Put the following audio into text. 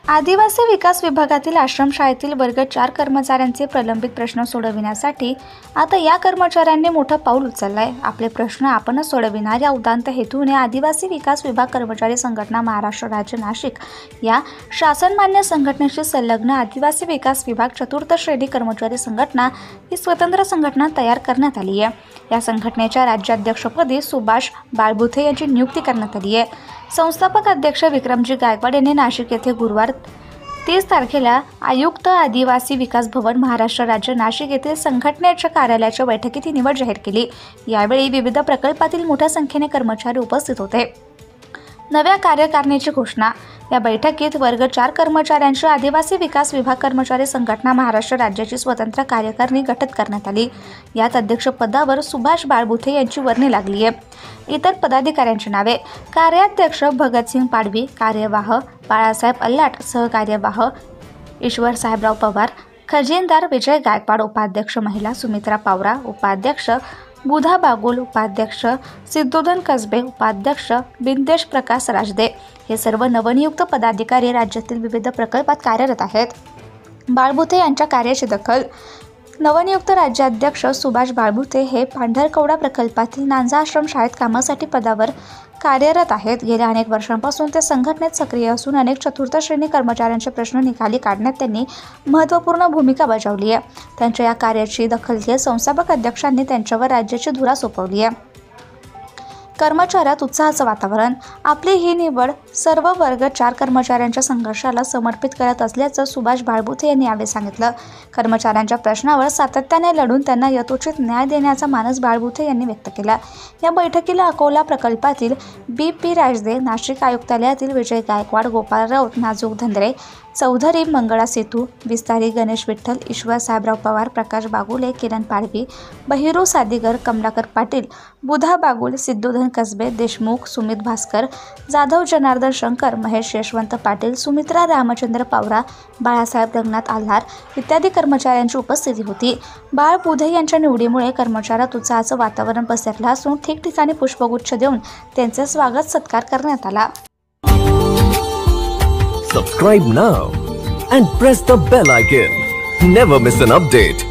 आदिवासी विकास विभागातील आश्रमशाळेतील वर्ग 4 कर्मचाऱ्यांचे प्रलंबित प्रश्न सोडविण्यासाठी आता या कर्मचाऱ्यांनी मोठं पाऊल उचललं आहे. आपले प्रश्न आपणच सोडविणार या उदात्त हेतूने आदिवासी विकास विभाग कर्मचारी संघटना महाराष्ट्र राज्य नाशिक या शासनमान्य संघटनेशी संलग्न आदिवासी विकास विभाग चतुर्थ श्रेणी कर्मचारी संघटना ही स्वतंत्र संघटना तयार करण्यात आली आहे. या संघटनेच्या राज्याध्यक्षपदी सुभाष बाळबुथे यांची नियुक्ती करण्यात आली आहे. संस्थापक अध्यक्ष विक्रमजी गायकवाड यांनी नाशिक येथे गुरुवार 30 तारखेला आयुक्त आदिवासी विकास भवन महाराष्ट्र राज्य नाशिक येथील संघटनेच्या कार्यालयाच्या बैठकीत ही निवड जाहीर केली. यावेळी विविध प्रकल्पातील मोठ्या संख्येने कर्मचारी उपस्थित होते. नव्या कार्यकारिणीची घोषणा. या बैठकीत वर्ग 4 कर्मचाऱ्यांची आदिवासी विकास विभाग कर्मचारी संघटना महाराष्ट्र राज्याची स्वतंत्र कार्यकारिणी गठीत करण्यात आली. यात अध्यक्षपदावर सुभाष बाळबुथे यांची वर्णी लागली आहे. इतर पदाधिकाऱ्यांची नावे: कार्याध्यक्ष भगतसिंग पाडवी, कार्यवाह बाळासाहेब अल्लाट, सहकार्यवाह ईश्वर साहेबराव पवार, खजिनदार विजय गायकवाड, उपाध्यक्ष महिला सुमित्रा पावरा, उपाध्यक्ष बुधा बागुल, उपाध्यक्ष सिद्धोधन कसबे, उपाध्यक्ष बिंदेश प्रकाश राजदे. हे सर्व नवनियुक्त पदाधिकारी राज्यातील विविध प्रकल्पात कार्यरत आहेत. बाळबुथे यांच्या कार्याची दखल. नवनियुक्त राज्याध्यक्ष सुभाष बाळबुथे हे पांढरकवडा प्रकल्पातील नांजा आश्रम शाळेत कामासाठी पदावर कार्यरत आहेत. गेल्या अनेक वर्षांपासून ते संघटनेत सक्रिय असून अनेक चतुर्थ श्रेणी कर्मचाऱ्यांचे प्रश्न निकाली काढण्यात त्यांनी महत्त्वपूर्ण भूमिका बजावली आहे. त्यांच्या या कार्याची दखल घेत संस्थापक अध्यक्षांनी त्यांच्यावर राज्याची धुरा सोपवली आहे. कर्मचाऱ्यात उत्साहाचं वातावरण. आपली ही निवड सर्व वर्ग 4 कर्मचाऱ्यांच्या संघर्षाला समर्पित करत असल्याचं सुभाष बाळबुथे यांनी यावेळी सांगितलं. कर्मचाऱ्यांच्या प्रश्नावर सातत्याने लढून त्यांना यथोचित न्याय देण्याचा मानस बाळबुथे यांनी व्यक्त केला. या बैठकीला अकोला प्रकल्पातील BP राजदे, नाशिक आयुक्तालयातील विजय गायकवाड, गोपाळ राऊत, नाजूक धंद्रे, चौधरी मंगळा सेतू, विस्तारी गणेश विठ्ठल, ईश्वर साहेबराव पवार, प्रकाश बागुले, किरण पाडवी, बहिरू सादिगर, कमलाकर पाटील, बुधा बागुल, सिद्धोधन कसबे, देशमुख, सुमित भास्कर, जाधव जनार्दन शंकर, महेश यशवंत पाटील, सुमित्रा रामचंद्र पावरा, बाळासाहेब रंगनाथ आल्हार इत्यादी कर्मचाऱ्यांची उपस्थिती होती. बाळबुथे यांच्या निवडीमुळे कर्मचाऱ्यात उत्साहाचं वातावरण पसरलं असून ठिकठिकाणी पुष्पगुच्छ देऊन त्यांचे स्वागत सत्कार करण्यात आला. Subscribe now and press the bell icon. Never miss an update.